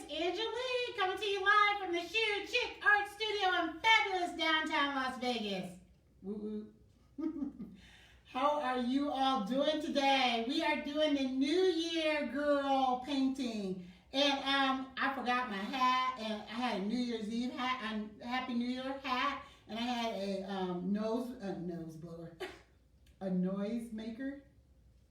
it's Angelique coming to you live from the Shoe Chick Art Studio in fabulous downtown Las Vegas. Woo woo. How are you all doing today? We are doing the NewYear Gurrl painting. And I forgot my hat, and I had a New Year's Eve hat, a Happy New Year hat, and I had a nose blower, a noise maker.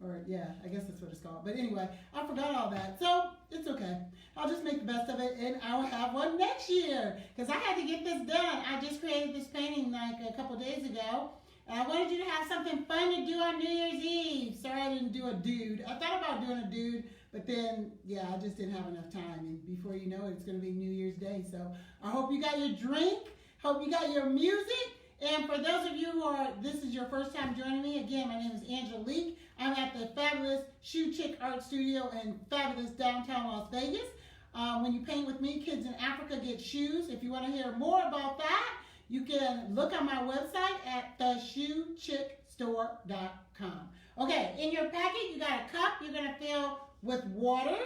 Or, yeah, I guess that's what it's called. But anyway, I forgot all that. So, it's okay. I'll just make the best of it, and I'll have one next year. Because I had to get this done. I just created this painting like a couple days ago. And I wanted you to have something fun to do on New Year's Eve. Sorry I didn't do a dude. I thought about doing a dude, but then, yeah, I just didn't have enough time. And before you know it, it's going to be New Year's Day. So, I hope you got your drink. Hope you got your music. And for those of you who this is your first time joining me, again, my name is Angelique. I'm at the fabulous Shoe Chick Art Studio in fabulous downtown Las Vegas. When you paint with me, kids in Africa get shoes. If you want to hear more about that, you can look on my website at theshoechickstore.com. Okay, in your packet, you got a cup you're going to fill with water,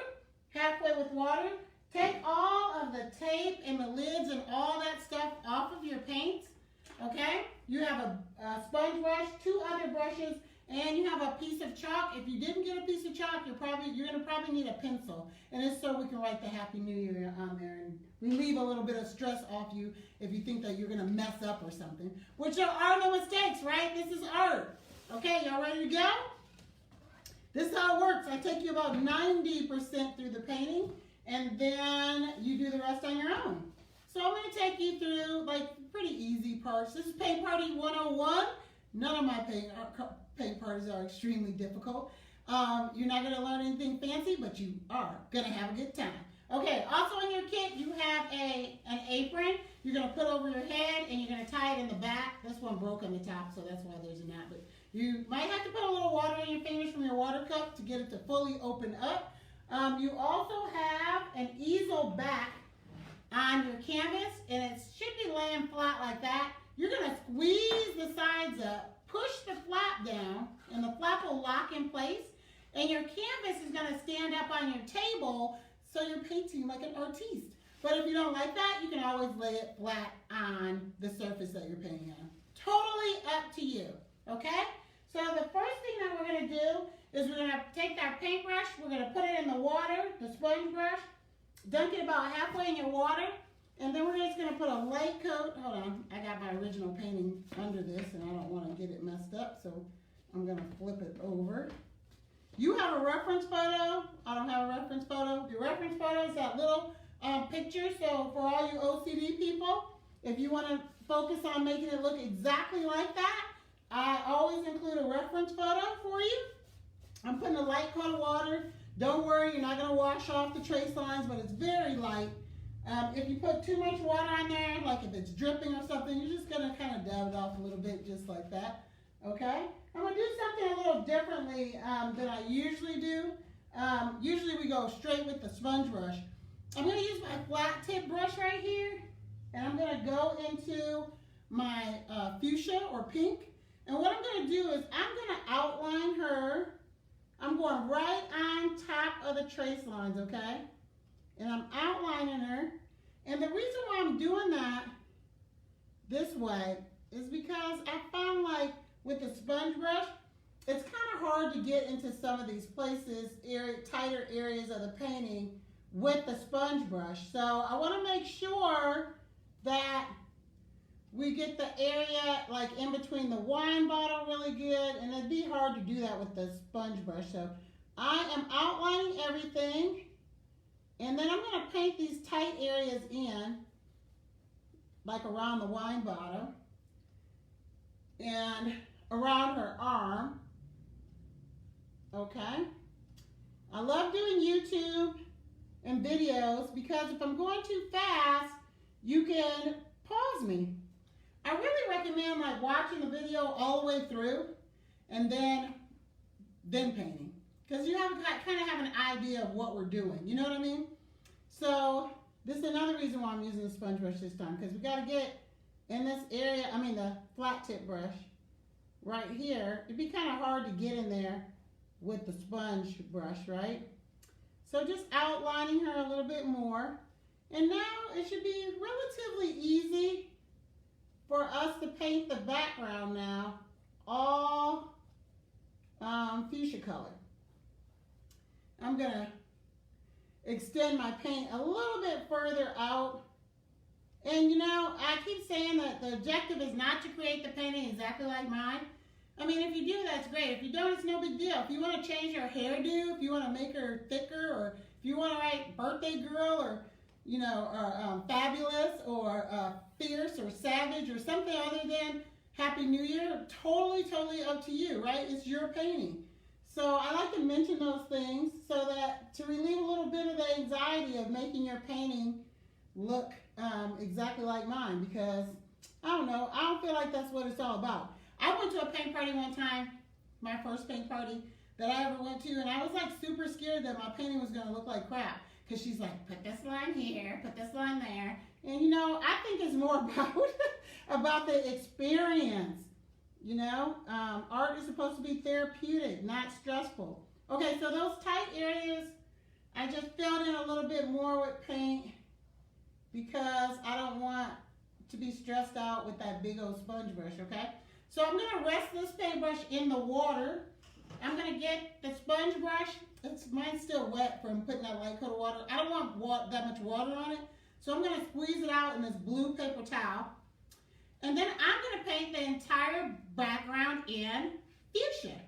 halfway with water. Take all of the tape and the lids and all that stuff off of your paints. Okay, you have a sponge brush, 2 other brushes, and you have a piece of chalk. If you didn't get a piece of chalk, you're gonna probably need a pencil, and it's so we can write the Happy New Year on there and relieve a little bit of stress off you if you think that you're gonna mess up or something. Which there are no mistakes, right? This is art. Okay, y'all ready to go? This is how it works. I take you about 90% through the painting, and then you do the rest on your own. So I'm going to take you through like pretty easy parts. This is Paint Party 101. None of my paint parties are extremely difficult. You're not going to learn anything fancy, but you are going to have a good time. Okay, also in your kit, you have an apron you're going to put over your head, and you're going to tie it in the back. This one broke on the top, so that's why there's a knot. But you might have to put a little water in your fingers from your water cup to get it to fully open up. You also have an easel back on your canvas, and it should be laying flat like that. You're going to squeeze the sides up, push the flap down, and the flap will lock in place, and your canvas is going to stand up on your table so you're painting like an artiste. But if you don't like that, you can always lay it flat on the surface that you're painting on. Totally up to you, okay? So the first thing that we're going to do is we're going to take our paintbrush, we're going to put it in the water, the sponge brush, dunk it about halfway in your water, and then we're just going to put a light coat. Hold on, I got my original painting under this, and I don't want to get it messed up, so I'm going to flip it over. You have a reference photo. I don't have a reference photo. The reference photo is that little picture, so for all you OCD people, if you want to focus on making it look exactly like that, I always include a reference photo for you. I'm putting a light coat of water. Don't worry, you're not going to wash off the trace lines, but it's very light. If you put too much water on there, like if it's dripping or something, you're just going to kind of dab it off a little bit just like that, okay? I'm going to do something a little differently than I usually do. Usually we go straight with the sponge brush. I'm going to use my flat tip brush right here, and I'm going to go into my fuchsia or pink. And what I'm going to do is I'm going to outline her. I'm going right on top of the trace lines, okay? And I'm outlining her. And the reason why I'm doing that this way is because I found like with the sponge brush, it's kind of hard to get into some of these places, tighter areas of the painting with the sponge brush. So I want to make sure that we get the area like in between the wine bottle really good, and it'd be hard to do that with the sponge brush. So I am outlining everything, and then I'm going to paint these tight areas in, like around the wine bottle and around her arm. Okay. I love doing YouTube and videos because if I'm going too fast, you can pause me. I really recommend like watching the video all the way through and then painting, because you kind of have an idea of what we're doing. You know what I mean? So this is another reason why I'm using the sponge brush this time, because we got to get in this area. I mean the flat tip brush right here. It'd be kind of hard to get in there with the sponge brush, right? So just outlining her a little bit more. And now it should be relatively easy for us to paint the background now, all fuchsia color. I'm going to extend my paint a little bit further out. And you know, I keep saying that the objective is not to create the painting exactly like mine. I mean, if you do, that's great. If you don't, it's no big deal. If you want to change her hairdo, if you want to make her thicker, or if you want to write birthday girl, or, you know, or fabulous, or fierce, or savage, or something other than Happy New Year, totally up to you, right? It's your painting. So I like to mention those things so that to relieve a little bit of the anxiety of making your painting look exactly like mine, because I don't know, I don't feel like that's what it's all about. I went to a paint party one time, my first paint party that I ever went to, and I was like super scared that my painting was going to look like crap, because she's like, put this line here, put this line there. And you know, I think it's more about about the experience. You know, art is supposed to be therapeutic, not stressful. Okay, so those tight areas, I just filled in a little bit more with paint because I don't want to be stressed out with that big old sponge brush, okay? So I'm gonna rest this paintbrush in the water. I'm gonna get the sponge brush. Mine's still wet from putting that light coat of water. I don't want that much water on it. So I'm gonna squeeze it out in this blue paper towel. And then I'm gonna paint the entire background in fuchsia.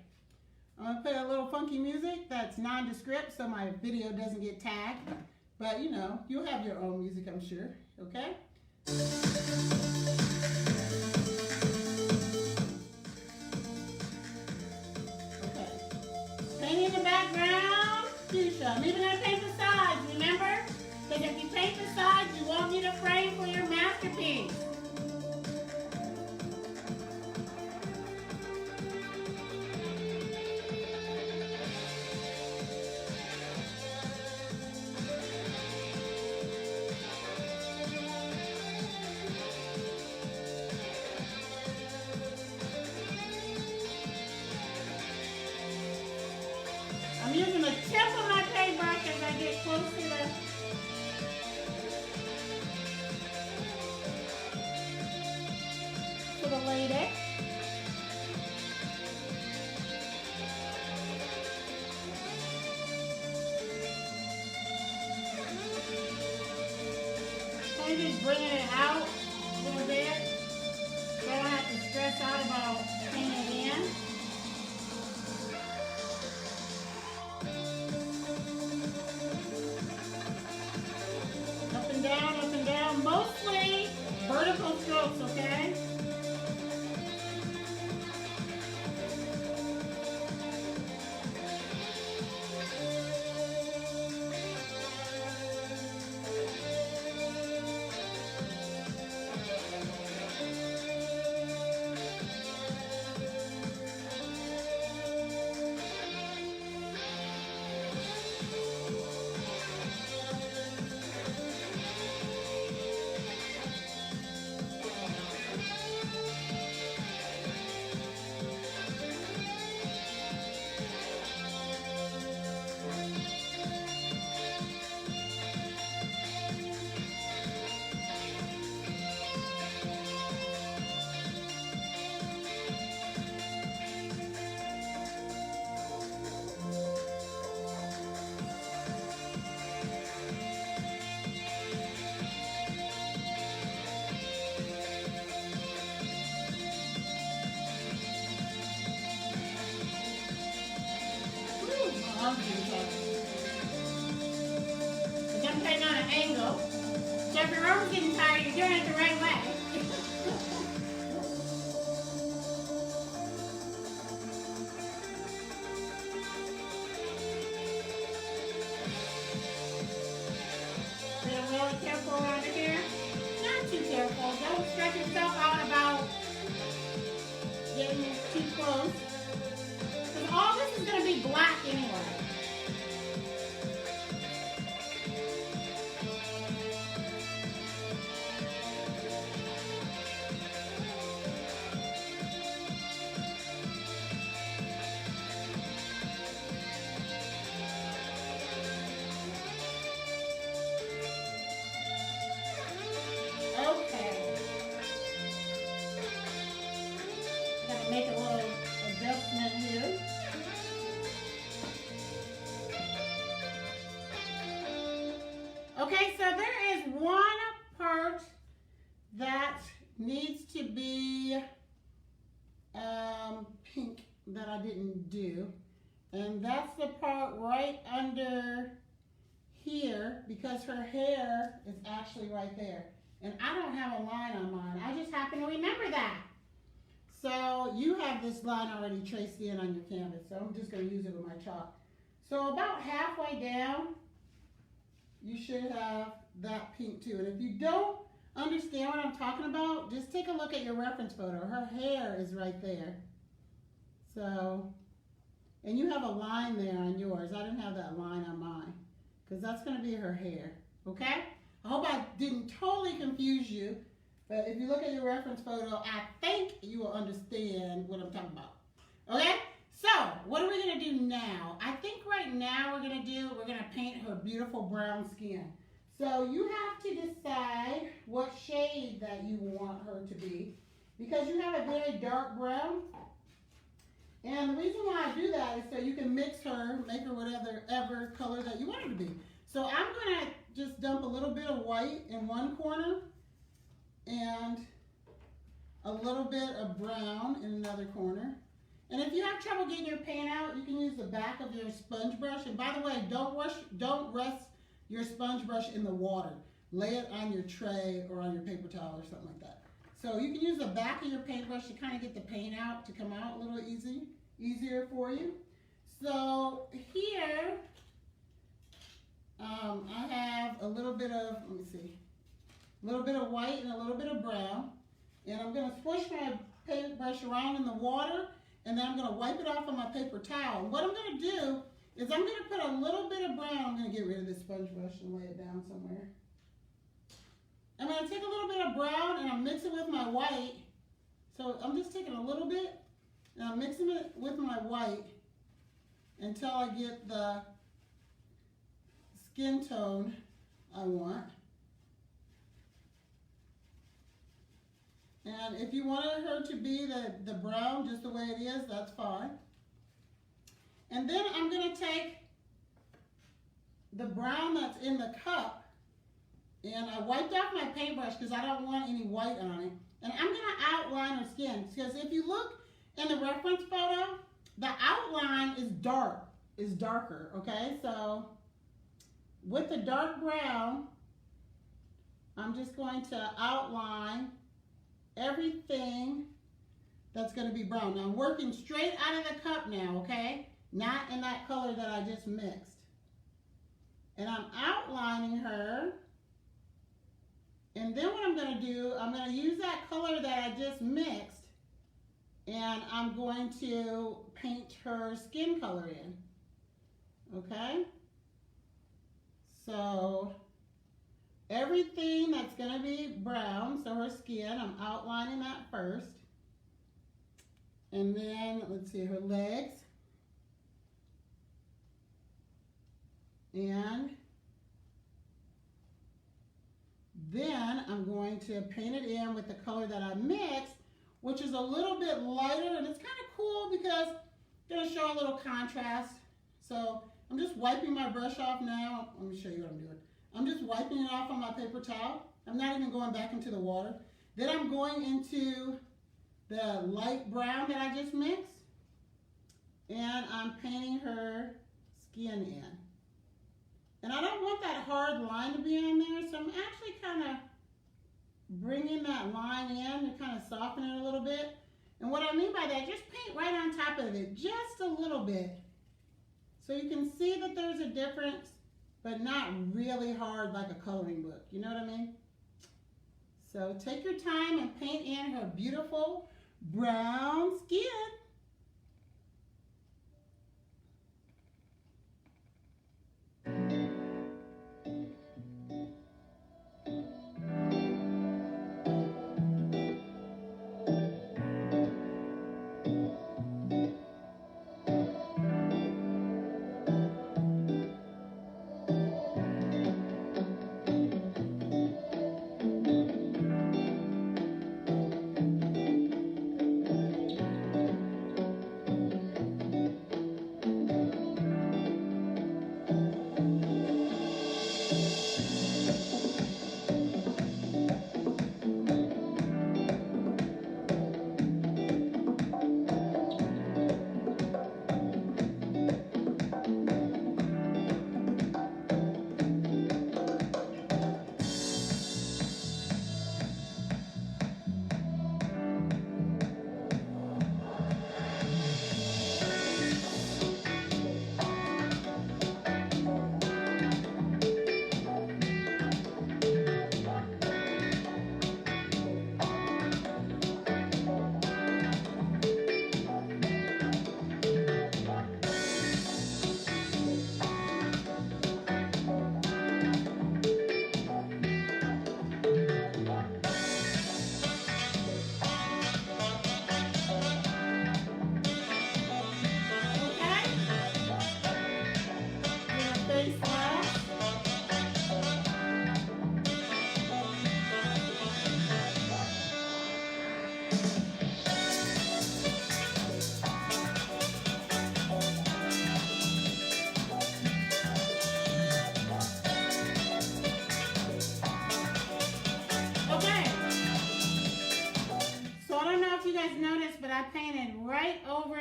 I'm gonna play a little funky music that's nondescript so my video doesn't get tagged. But you know, you'll have your own music, I'm sure, okay? Okay. Painting the background, fuchsia. I'm even gonna paint the sides, remember? Because if you paint the sides, you won't need a frame for your masterpiece. I'm using the tip of my paintbrush as I get close to the latex. I'm just bringing it out a little bit so I don't have to stress out about painting it in. Up and down, mostly vertical strokes, okay? Because I'm painting on an angle. So if your arm's getting tired, you're doing it the right way. Being really careful around here. Not too careful. Don't stress yourself out about getting too close. Because all this is going to be black anyway. Okay, so there is one part that needs to be pink that I didn't do. And that's the part right under here because her hair is actually right there. And I don't have a line on mine. I just happen to remember that. So you have this line already traced in on your canvas. So I'm just going to use it with my chalk. So about halfway down, you should have that pink too. And if you don't understand what I'm talking about, just take a look at your reference photo. Her hair is right there. So, and you have a line there on yours. I didn't have that line on mine because that's going to be her hair. Okay? I hope I didn't totally confuse you, but if you look at your reference photo, I think you will understand what I'm talking about. Okay? So, what are we going to do now? I think right now we're going to paint her beautiful brown skin. So, you have to decide what shade that you want her to be because you have a very dark brown. And the reason why I do that is so you can mix her, make her whatever color that you want her to be. So I'm going to just dump a little bit of white in one corner and a little bit of brown in another corner. And if you have trouble getting your paint out, you can use the back of your sponge brush. And by the way, don't rest your sponge brush in the water. Lay it on your tray or on your paper towel or something like that. So you can use the back of your paintbrush to kind of get the paint out to come out a little easier for you. So here, I have a little bit of, let me see, a little bit of white and a little bit of brown. And I'm going to swish my paintbrush around in the water, and then I'm going to wipe it off on my paper towel. And what I'm going to do is I'm going to put a little bit of brown. I'm going to get rid of this sponge brush and lay it down somewhere. I'm going to take a little bit of brown and I'll mix it with my white. So I'm just taking a little bit and I'm mixing it with my white until I get the skin tone I want. And if you wanted her to be the brown just the way it is, that's fine. And then I'm going to take the brown that's in the cup, and I wiped off my paintbrush because I don't want any white on it. And I'm going to outline her skin because if you look in the reference photo, the outline is darker, okay? So with the dark brown, I'm just going to outline everything that's going to be brown. Now I'm working straight out of the cup now, okay? Not in that color that I just mixed. And I'm outlining her. And then what I'm going to do, I'm going to use that color that I just mixed, and I'm going to paint her skin color in. Okay? So everything that's going to be brown, so her skin, I'm outlining that first. And then, let's see, her legs. And then I'm going to paint it in with the color that I mixed, which is a little bit lighter, and it's kind of cool because it's going to show a little contrast. So I'm just wiping my brush off now. Let me show you what I'm doing. I'm just wiping it off on my paper towel. I'm not even going back into the water. Then I'm going into the light brown that I just mixed, and I'm painting her skin in. And I don't want that hard line to be on there, so I'm actually kind of bringing that line in to kind of soften it a little bit. And what I mean by that, just paint right on top of it, just a little bit. So you can see that there's a difference, but not really hard like a coloring book. You know what I mean? So take your time and paint in her beautiful brown skin.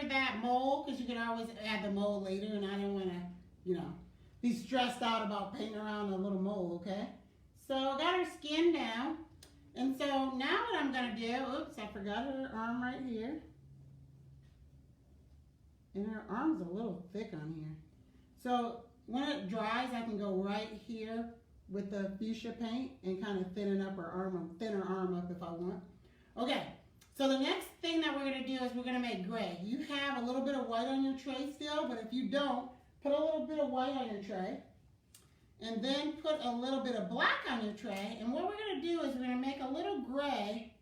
after that mole, because you can always add the mole later, and I don't want to, be stressed out about painting around a little mole, okay? So I got her skin down. And so now what I'm going to do, oops, I forgot her arm right here. And her arm's a little thick on here. So when it dries, I can go right here with the fuchsia paint and kind of thin her arm up if I want. Okay, so the next thing that we're going to do is we're going to make gray. You have a little bit of white on your tray still, but if you don't, put a little bit of white on your tray. And then put a little bit of black on your tray. And what we're going to do is we're going to make a little gray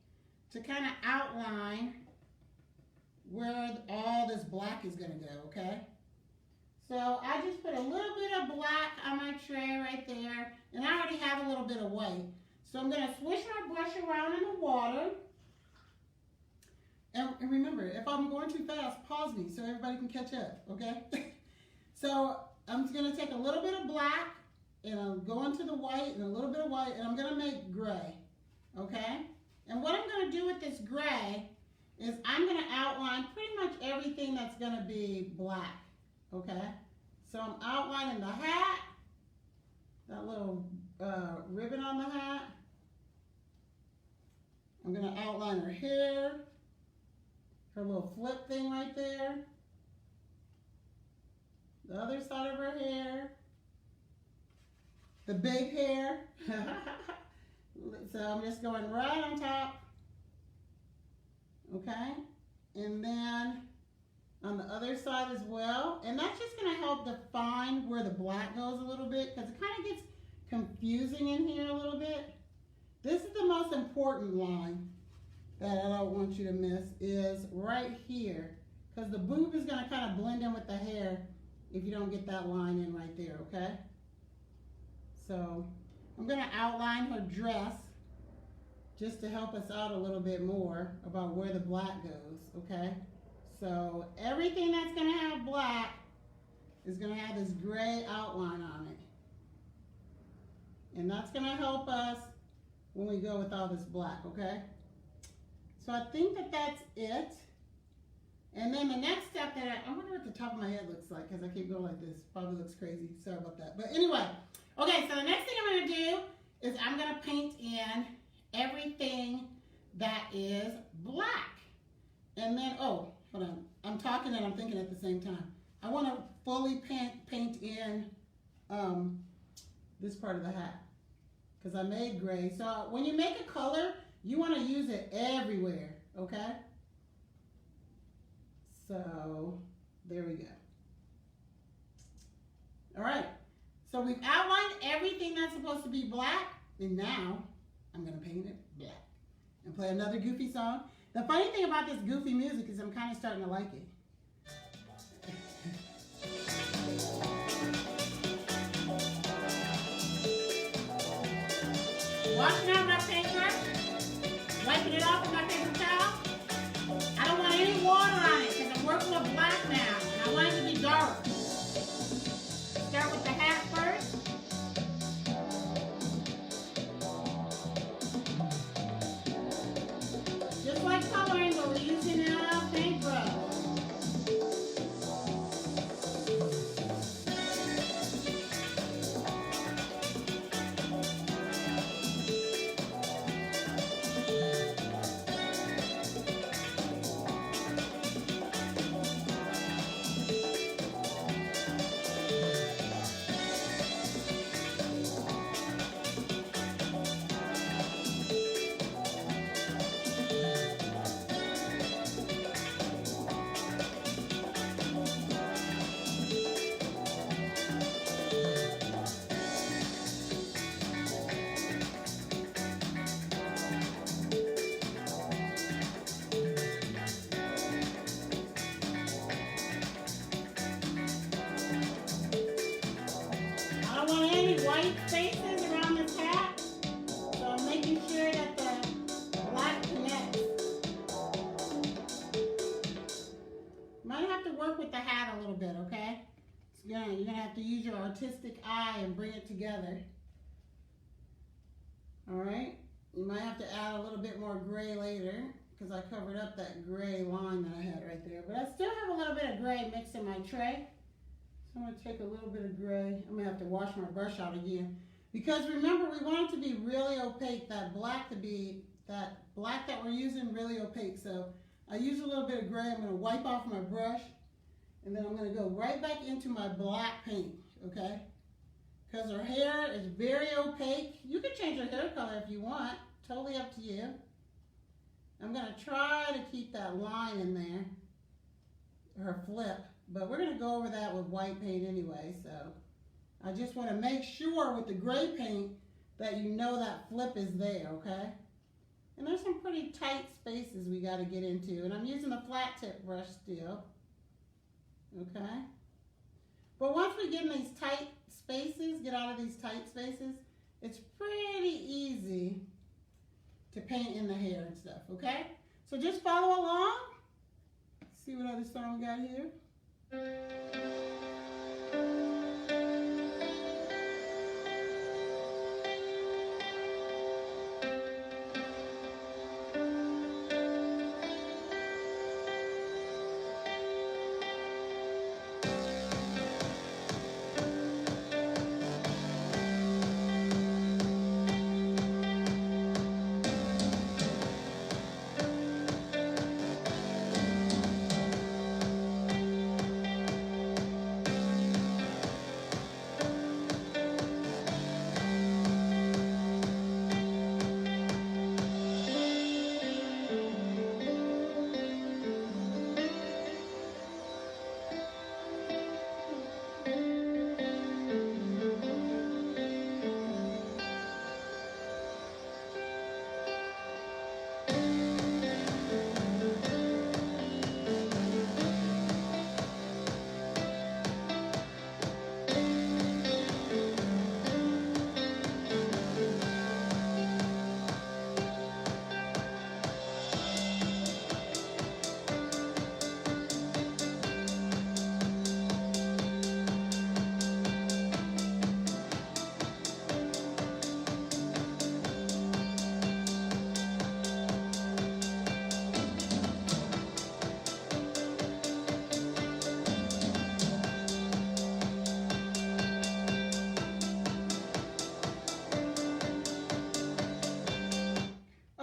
to kind of outline where all this black is going to go, okay? So I just put a little bit of black on my tray right there, and I already have a little bit of white. So I'm going to swish my brush around in the water. And remember, if I'm going too fast, pause me so everybody can catch up, okay? So I'm just going to take a little bit of black, and I'm going to the white, and a little bit of white, and I'm going to make gray, okay? And what I'm going to do with this gray is I'm going to outline pretty much everything that's going to be black, okay? So I'm outlining the hat, that little ribbon on the hat. I'm going to outline her hair, her little flip thing right there, the other side of her hair, the big hair. So I'm just going right on top. Okay, and then on the other side as well, and that's just going to help define where the black goes a little bit, because it kind of gets confusing in here a little bit. This is the most important line that I don't want you to miss, is right here, because the boob is going to kind of blend in with the hair if you don't get that line in right there, okay? So I'm going to outline her dress just to help us out a little bit more about where the black goes, okay? So everything that's going to have black is going to have this gray outline on it. And that's going to help us when we go with all this black, okay? So I think that that's it. And then the next step that I wonder what the top of my head looks like, because I keep going like this. Probably looks crazy. Sorry about that. But anyway, okay, so the next thing I'm going to do is I'm going to paint in everything that is black. And then, oh, hold on. I'm talking and I'm thinking at the same time. I want to fully paint in this part of the hat, because I made gray. So when you make a color, you want to use it everywhere, okay? So there we go. All right. So we've outlined everything that's supposed to be black, and now I'm going to paint it black and play another goofy song. The funny thing about this goofy music is I'm kind of starting to like it. Washing out my paintbrush, wiping it off with my paper towel. I don't want any water on it because I'm working with black now, and I want it to be dark. Start with the hat first. Just like coloring, but we're using a paintbrush. White spaces around this hat, so I'm making sure that the black connects. Might have to work with the hat a little bit, okay? You're gonna have to use your artistic eye and bring it together. All right, you might have to add a little bit more gray later, because I covered up that gray line that I had right there. But I still have a little bit of gray mixed in my tray. So I'm going to take a little bit of gray. I'm going to have to wash my brush out again. Because remember, we want it to be really opaque, that black that we're using, really opaque. So I use a little bit of gray. I'm going to wipe off my brush. And then I'm going to go right back into my black paint, okay? Because her hair is very opaque. You can change her hair color if you want. Totally up to you. I'm going to try to keep that line in there, her flip. But we're going to go over that with white paint anyway, so I just want to make sure with the gray paint that you know that flip is there, okay? And there's some pretty tight spaces we got to get into, and I'm using a flat tip brush still, okay? But once we get in these tight spaces, get out of these tight spaces, it's pretty easy to paint in the hair and stuff, okay? So just follow along. See what other song we got here.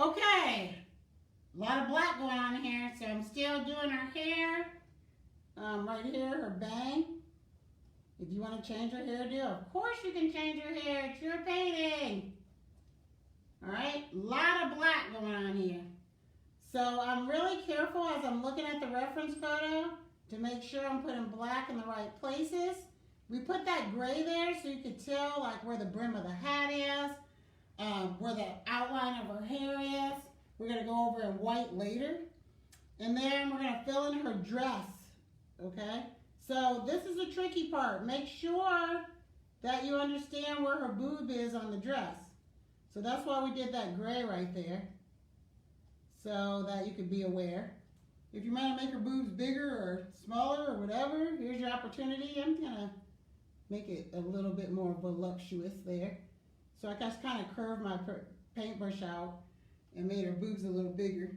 Okay, a lot of black going on here, so I'm still doing her hair. Right here, her bang. If you want to change her hairdo, of course you can change her hair. It's your painting. All right, a lot of black going on here. So I'm really careful as I'm looking at the reference photo to make sure I'm putting black in the right places. We put that gray there so you could tell like where the brim of the hat is. Where the outline of her hair is. We're going to go over in white later. And then we're going to fill in her dress, okay? So this is the tricky part. Make sure that you understand where her boob is on the dress. So that's why we did that gray right there, so that you could be aware. If you want to make her boobs bigger or smaller or whatever, here's your opportunity. I'm going to make it a little bit more voluptuous there. So I just kind of curved my paintbrush out and made her boobs a little bigger.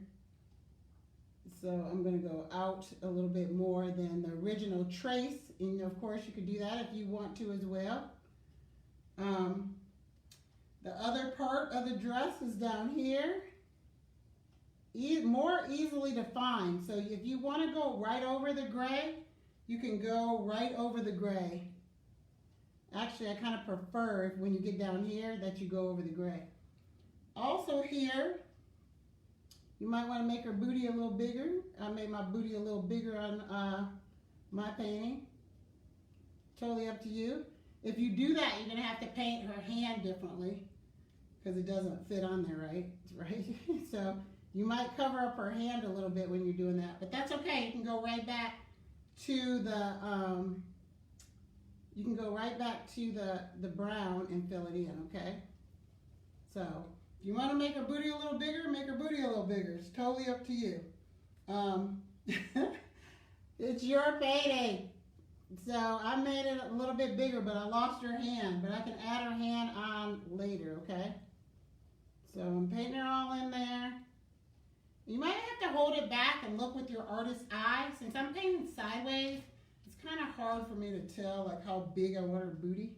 So I'm going to go out a little bit more than the original trace. And of course you could do that if you want to as well. The other part of the dress is down here. More easily defined. So if you want to go right over the gray, you can go right over the gray. Actually, I kind of prefer when you get down here that you go over the gray. Also here, you might want to make her booty a little bigger. I made my booty a little bigger on my painting. Totally up to you. If you do that, you're going to have to paint her hand differently because it doesn't fit on there, right? So you might cover up her hand a little bit when you're doing that, but that's okay. You can go right back to the the brown and fill it in, okay? So if you want to make her booty a little bigger, make her booty a little bigger. It's totally up to you. It's your painting. So I made it a little bit bigger, but I lost her hand. But I can add her hand on later, okay? So I'm painting her all in there. You might have to hold it back and look with your artist's eye. Since I'm painting sideways, it's kind of hard for me to tell like how big I want her booty.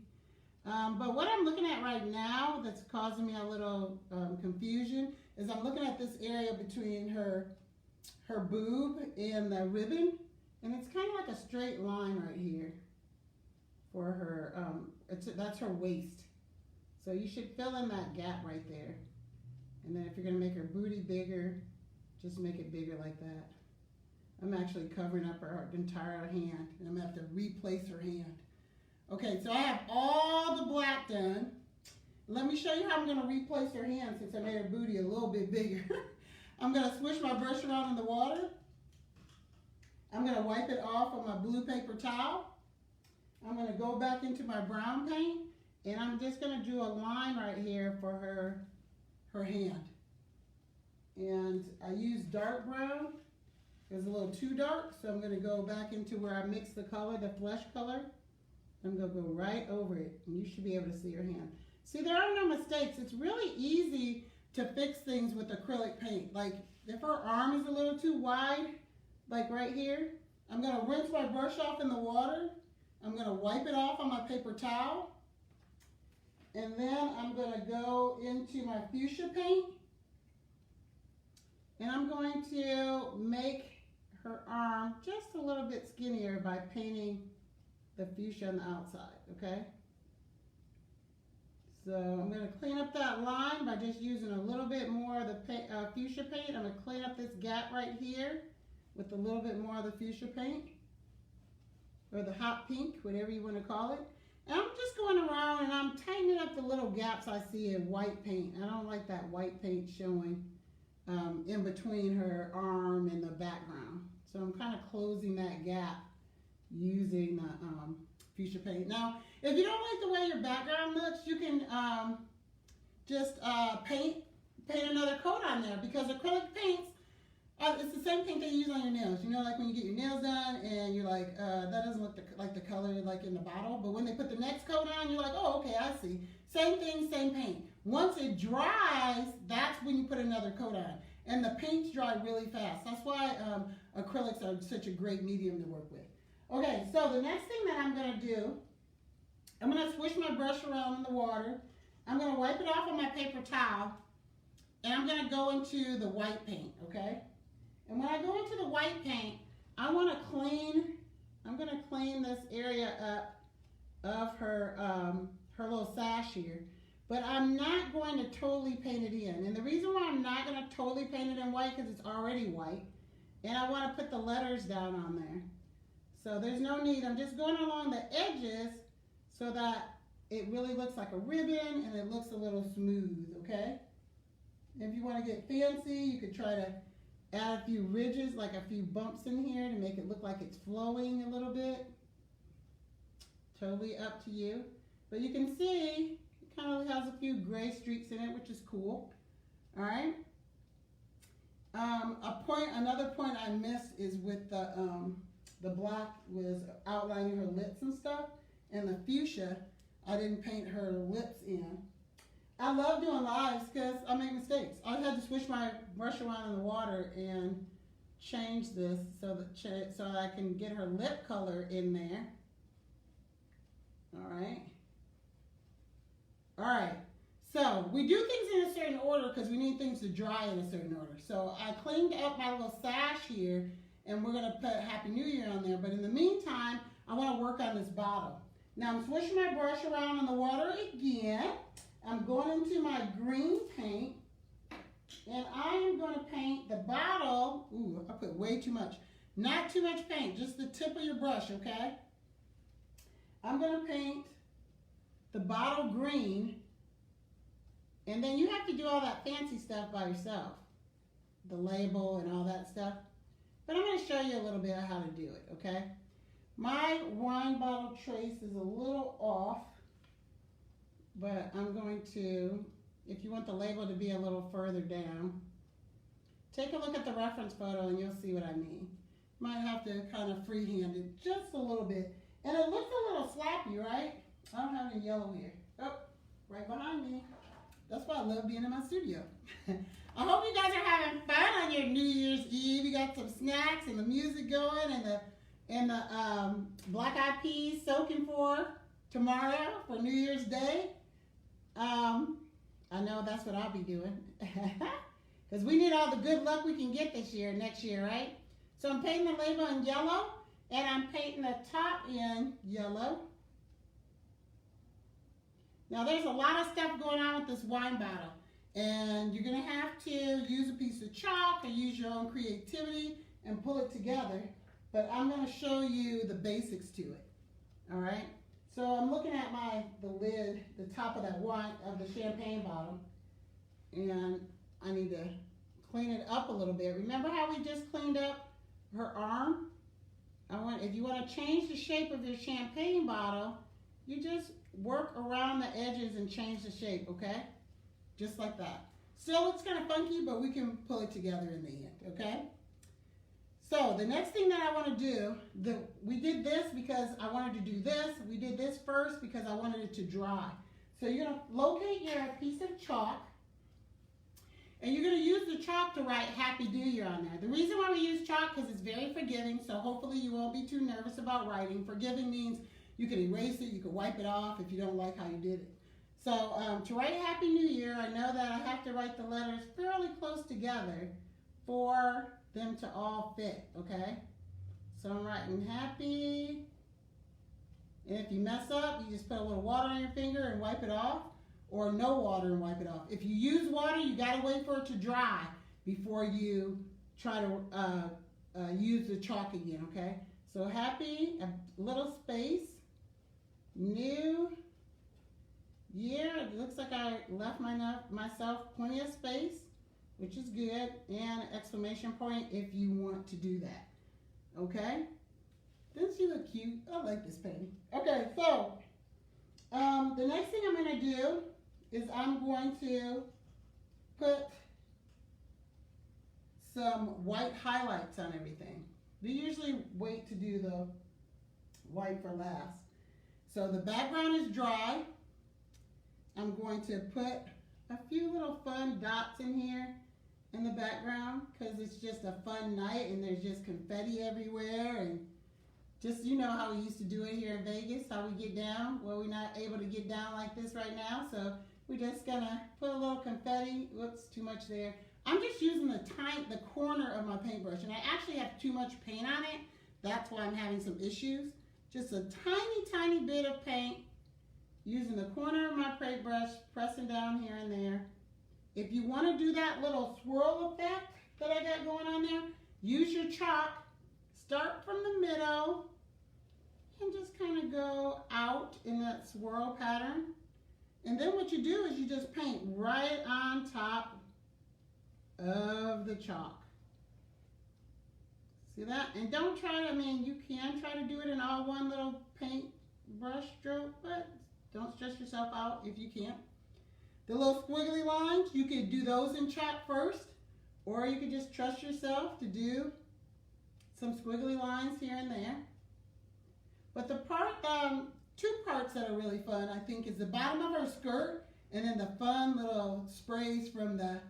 But what I'm looking at right now that's causing me a little confusion is I'm looking at this area between her boob and the ribbon, and it's kind of like a straight line right here for her. That's her waist. So you should fill in that gap right there. And then if you're gonna make her booty bigger, just make it bigger like that. I'm actually covering up her entire hand, and I'm gonna have to replace her hand. Okay, so I have all the black done. Let me show you how I'm gonna replace her hand since I made her booty a little bit bigger. I'm gonna swish my brush around in the water. I'm gonna wipe it off on my blue paper towel. I'm gonna go back into my brown paint, and I'm just gonna do a line right here for her hand. And I use dark brown. It was a little too dark, so I'm gonna go back into where I mixed the color, the flesh color. I'm gonna go right over it, and you should be able to see her hand. See, there are no mistakes. It's really easy to fix things with acrylic paint. Like if her arm is a little too wide, like right here, I'm gonna rinse my brush off in the water. I'm gonna wipe it off on my paper towel. And then I'm gonna go into my fuchsia paint. And I'm going to make her arm just a little bit skinnier by painting the fuchsia on the outside, okay? So I'm going to clean up that line by just using a little bit more of the fuchsia paint. I'm going to clean up this gap right here with a little bit more of the fuchsia paint, or the hot pink, whatever you want to call it. And I'm just going around and I'm tightening up the little gaps I see in white paint. I don't like that white paint showing in between her arm and the background. So I'm kind of closing that gap using the fuchsia paint. Now, if you don't like the way your background looks, you can just paint another coat on there, because acrylic paints, it's the same paint that you use on your nails. You know, like when you get your nails done and you're like, that doesn't look like the color like in the bottle, but when they put the next coat on, you're like, oh, okay, I see. Same thing, same paint. Once it dries, that's when you put another coat on. And the paints dry really fast. That's why acrylics are such a great medium to work with. Okay, so the next thing that I'm going to do, I'm going to swish my brush around in the water. I'm going to wipe it off on my paper towel, and I'm going to go into the white paint, okay? And when I go into the white paint, I'm going to clean this area up of her little sash here. But I'm not going to totally paint it in. And the reason why I'm not going to totally paint it in white, because it's already white. And I want to put the letters down on there. So there's no need. I'm just going along the edges so that it really looks like a ribbon and it looks a little smooth, okay? If you want to get fancy, you could try to add a few ridges, like a few bumps in here to make it look like it's flowing a little bit. Totally up to you. But you can see it kind of has a few gray streaks in it, which is cool. All right. Another point I missed is with the black was outlining her lips and stuff, and the fuchsia, I didn't paint her lips in. I love doing lives because I make mistakes. I had to swish my brush around in the water and change this so that I can get her lip color in there. All right. All right. So we do things in a certain order because we need things to dry in a certain order. So I cleaned up my little sash here, and we're going to put Happy New Year on there. But in the meantime, I want to work on this bottle. Now I'm swishing my brush around in the water again. I'm going into my green paint, and I am going to paint the bottle. Ooh, I put way too much. Not too much paint, just the tip of your brush, okay? I'm going to paint the bottle green, and then you have to do all that fancy stuff by yourself, the label and all that stuff. But I'm going to show you a little bit of how to do it, okay? My wine bottle trace is a little off, but I'm going to, if you want the label to be a little further down, take a look at the reference photo and you'll see what I mean. Might have to kind of freehand it just a little bit. And it looks a little slappy, right? I don't have any yellow here. Oh, right behind me. That's why I love being in my studio. I hope you guys are having fun on your New Year's Eve. You got some snacks and the music going and the Black Eyed Peas soaking for tomorrow for New Year's Day. I know that's what I'll be doing. Because we need all the good luck we can get next year, right? So I'm painting the label in yellow, and I'm painting the top in yellow. Now there's a lot of stuff going on with this wine bottle, and you're going to have to use a piece of chalk or use your own creativity and pull it together, but I'm going to show you the basics to it, all right? So I'm looking at the lid, the top of that wine, of the champagne bottle, and I need to clean it up a little bit. Remember how we just cleaned up her arm? If you want to change the shape of your champagne bottle, you just work around the edges and change the shape, okay? Just like that. Still looks kind of funky, but we can pull it together in the end, okay? So the next thing that I want to do, we did this because I wanted to do this. We did this first because I wanted it to dry. So you're going to locate your piece of chalk, and you're going to use the chalk to write Happy New Year on there. The reason why we use chalk because it's very forgiving, so hopefully you won't be too nervous about writing. Forgiving means you can erase it, you can wipe it off if you don't like how you did it. So to write Happy New Year, I know that I have to write the letters fairly close together for them to all fit, okay? So I'm writing happy, and if you mess up, you just put a little water on your finger and wipe it off, or no water and wipe it off. If you use water, you gotta wait for it to dry before you try to use the chalk again, okay? So happy, a little space, New Year. It looks like I left myself plenty of space, which is good, and an exclamation point if you want to do that, okay? Doesn't she look cute? I like this painting. Okay, so the next thing I'm going to do is I'm going to put some white highlights on everything. We usually wait to do the white for last. So the background is dry. I'm going to put a few little fun dots in here in the background because it's just a fun night and there's just confetti everywhere, and just, you know how we used to do it here in Vegas, how we get down. Well, we're not able to get down like this right now, so we're just gonna put a little confetti. Whoops, too much there. I'm just using the corner of my paintbrush, and I actually have too much paint on it. That's why I'm having some issues. Just a tiny, tiny bit of paint, using the corner of my paintbrush, pressing down here and there. If you want to do that little swirl effect that I got going on there, use your chalk. Start from the middle and just kind of go out in that swirl pattern. And then what you do is you just paint right on top of the chalk. See that? And don't try to, you can try to do it in all one little paint brush stroke, but don't stress yourself out if you can't. The little squiggly lines, you could do those in chalk first, or you could just trust yourself to do some squiggly lines here and there. But the two parts that are really fun, I think, is the bottom of her skirt and then the fun little sprays from the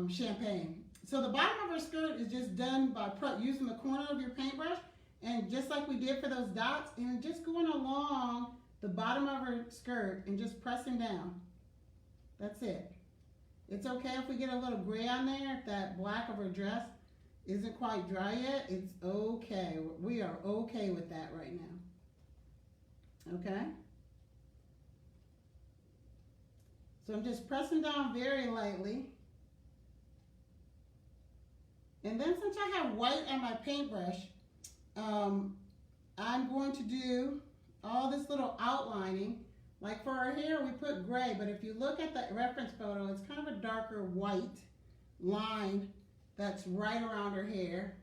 champagne. So the bottom of her skirt is just done by using the corner of your paintbrush, and just like we did for those dots, and just going along the bottom of her skirt and just pressing down. That's it. It's okay if we get a little gray on there, if that black of her dress isn't quite dry yet. It's okay. We are okay with that right now. Okay? So I'm just pressing down very lightly. And then since I have white on my paintbrush, I'm going to do all this little outlining. Like for our hair, we put gray, but if you look at the reference photo, it's kind of a darker white line that's right around her hair.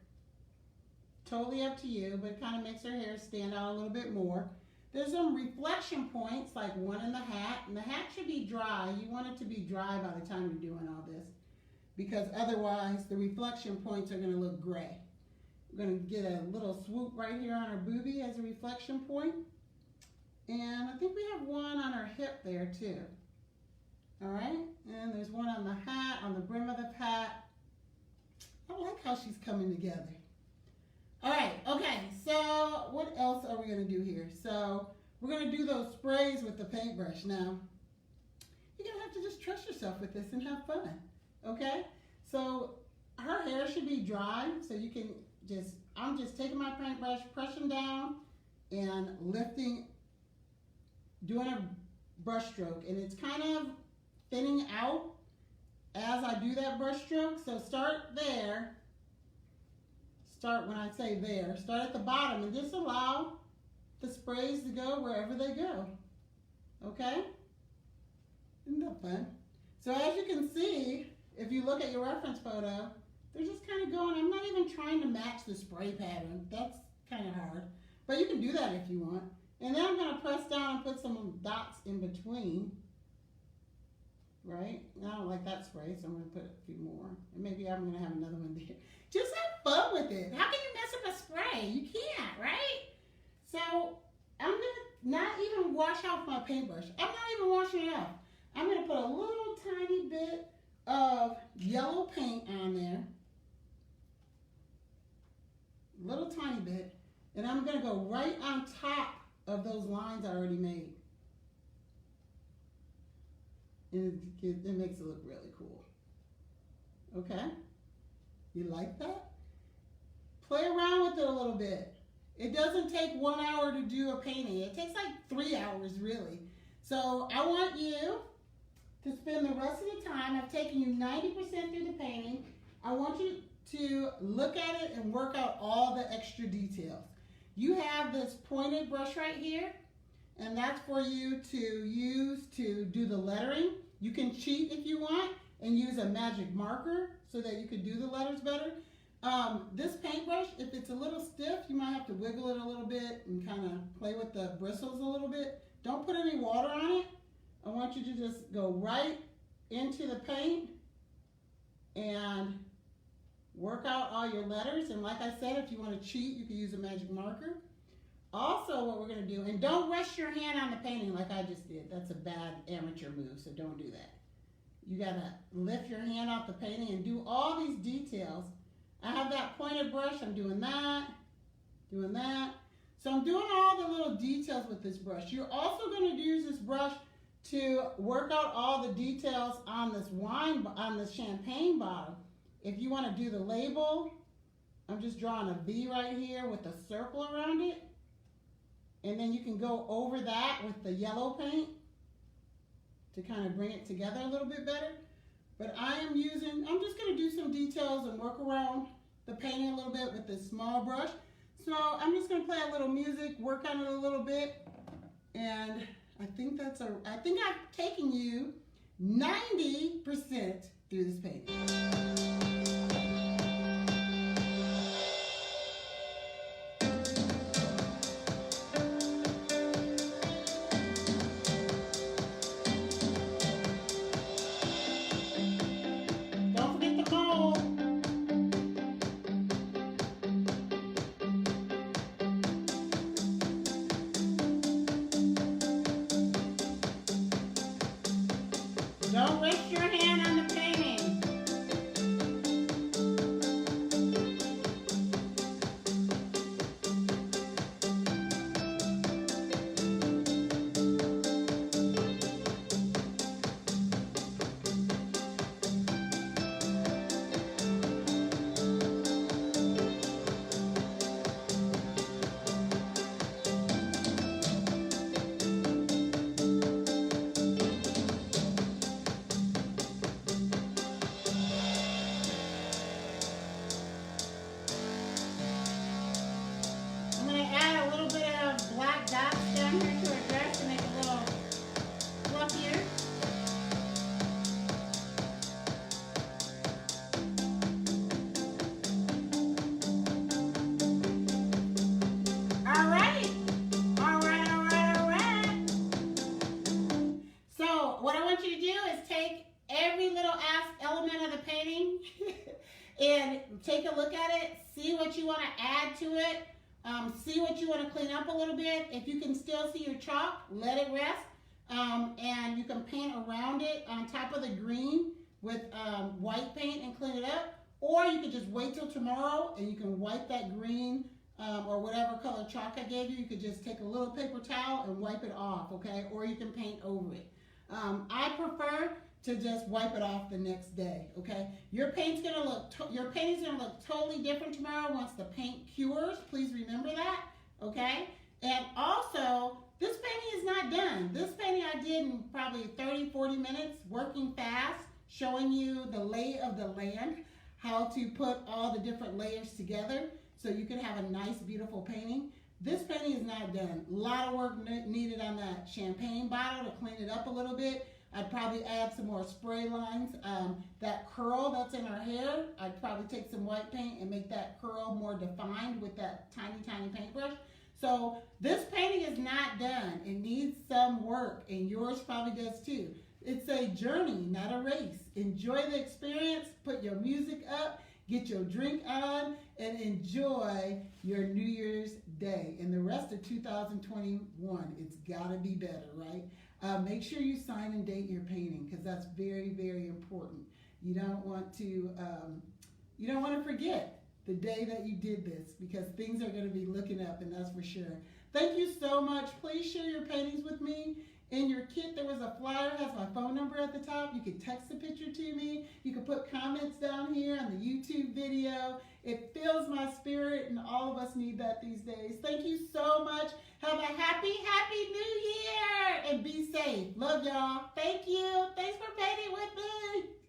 Totally up to you, but it kind of makes her hair stand out a little bit more. There's some reflection points, like one in the hat, and the hat should be dry. You want it to be dry by the time you're doing all this, because otherwise the reflection points are going to look gray. We're going to get a little swoop right here on her boobie as a reflection point. And I think we have one on her hip there too. All right, and there's one on the hat, on the brim of the hat. I like how she's coming together. All right, okay, so what else are we gonna do here? So we're gonna do those sprays with the paintbrush. Now, you're gonna have to just trust yourself with this and have fun, okay? So her hair should be dry, so you can I'm just taking my paintbrush, pressing down, and lifting, doing a brush stroke, and it's kind of thinning out as I do that brush stroke. So start there, when I say there, start at the bottom and just allow the sprays to go wherever they go, okay? Isn't that fun? So as you can see, if you look at your reference photo, they're just kind of going, I'm not even trying to match the spray pattern. That's kind of hard, but you can do that if you want. And then I'm gonna press down and put some dots in between, right? I don't like that spray, so I'm gonna put a few more. And maybe I'm gonna have another one there. Just have fun with it. How can you mess up a spray? You can't, right? So I'm gonna not even wash off my paintbrush. I'm not even washing it off. I'm gonna put a little tiny bit of yellow paint on there. Little tiny bit. And I'm gonna go right on top of those lines I already made. And it makes it look really cool. Okay? You like that? Play around with it a little bit. It doesn't take 1 hour to do a painting. It takes like 3 hours, really. So I want you to spend the rest of the time, I've taken you 90% through the painting. I want you to look at it and work out all the extra details. You have this pointed brush right here, and that's for you to use to do the lettering. You can cheat if you want and use a magic marker so that you can do the letters better. This paintbrush, if it's a little stiff, you might have to wiggle it a little bit and kind of play with the bristles a little bit. Don't put any water on it. I want you to just go right into the paint and work out all your letters. And like I said, if you want to cheat, you can use a magic marker. Also, what we're going to do, and don't rest your hand on the painting like I just did. That's a bad amateur move, so don't do that. You got to lift your hand off the painting and do all these details. I have that pointed brush. I'm doing that, doing that. So I'm doing all the little details with this brush. You're also going to use this brush to work out all the details on this champagne bottle. If you want to do the label, I'm just drawing a V right here with a circle around it. And then you can go over that with the yellow paint to kind of bring it together a little bit better. But I'm just going to do some details and work around the painting a little bit with this small brush. So I'm just going to play a little music, work on it a little bit, and I think I've taken you 90% through this painting. Don't rest your hand on the painting. Dots down here to her dress to make it a little fluffier. All right. So what I want you to do is take every little element of the painting and take a look at it, see what you want to add to it. See what you want to clean up a little bit. If you can still see your chalk, let it rest. and you can paint around it on top of the green with white paint and clean it up. Or you could just wait till tomorrow and you can wipe that green or whatever color chalk I gave you. You could just take a little paper towel and wipe it off, okay? Or you can paint over it. I prefer to just wipe it off the next day, okay? Your painting's gonna look totally different tomorrow once the paint cures. Please remember that, okay? And also, this painting is not done. This painting I did in probably 30, 40 minutes, working fast, showing you the lay of the land, how to put all the different layers together so you can have a nice, beautiful painting. This painting is not done. A lot of work needed on that champagne bottle to clean it up a little bit. I'd probably add some more spray lines. That curl that's in her hair, I'd probably take some white paint and make that curl more defined with that tiny, tiny paintbrush. So this painting is not done. It needs some work, and yours probably does too. It's a journey, not a race. Enjoy the experience, put your music up, get your drink on, and enjoy your New Year's Day. And the rest of 2021, it's gotta be better, right? Make sure you sign and date your painting, because that's very, very important. You don't want to forget the day that you did this, because things are gonna be looking up, and that's for sure. Thank you so much. Please share your paintings with me. In your kit, there was a flyer, has my phone number at the top. You can text a picture to me. You can put comments down here on the YouTube video. It fills my spirit, and all of us need that these days. Thank you so much. Have a happy, happy New Year, and be safe. Love y'all. Thank you. Thanks for painting with me.